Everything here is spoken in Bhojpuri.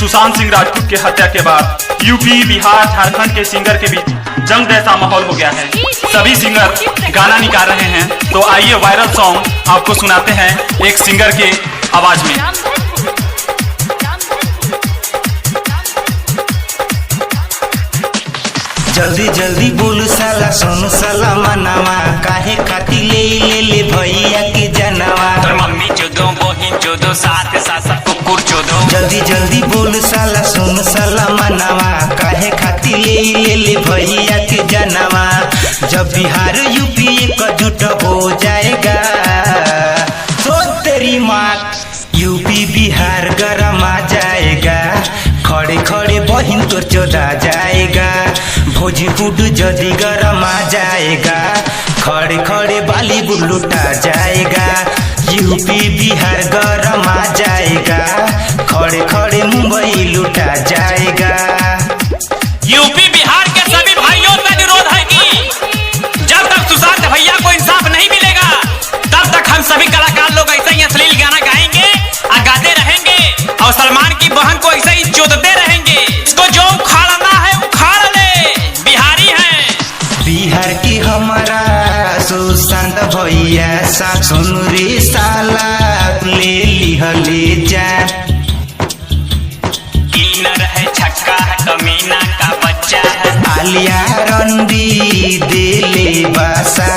सुशांत सिंह राजपूत के हत्या के बाद यूपी, बिहार, झारखंड के सिंगर के बीच जंग जैसा माहौल हो गया है। सभी सिंगर गाना निकाल रहे हैं, तो आइए वायरल सॉन्ग आपको सुनाते हैं एक सिंगर के आवाज में। जल्दी जल्दी बोल साला सुन साला मनावा, काहे खाती ले भैया के जनवा। मम्मी चोदो बहिन चोदो साथ साथ कुकुर चोदो। जल्दी जल्दी बोल साला सुन साला मनावा, काहे खाती ले भैया के जनवा। जब बिहार यूपी एकजुट हो जाएगा तो तेरी माँ यूपी बिहार गरम आ जाएगा। खड़े खड़े बहिन तो चोदा जाएगा, भोजपुर जदी गरम आ जाएगा। खड़े खड़े बॉलीवुड लुटा जाएगा, यूपी बिहार गरम आ जाएगा। खड़े खड़े मुंबई लुटा जाएगा। यूपी बिहार के सभी भाइयों का विरोध है कि जब तक सुशांत भैया को इंसाफ नहीं मिलेगा तब तक हम सभी कलाकार लोग ऐसे ही अश्लील गाना गाएंगे और गाते रहेंगे और सलमान की बहन को ऐसे ही चोदते रहेंगे। इसको जो उखाड़ना है उखाड़ ले, बिहारी है। बिहार की हमारा सुशांत भैया सा सुन रे साला ले जा। किलर है, छक्का है, कमीना का बच्चा है। आलिया रंडी दे ले बासा।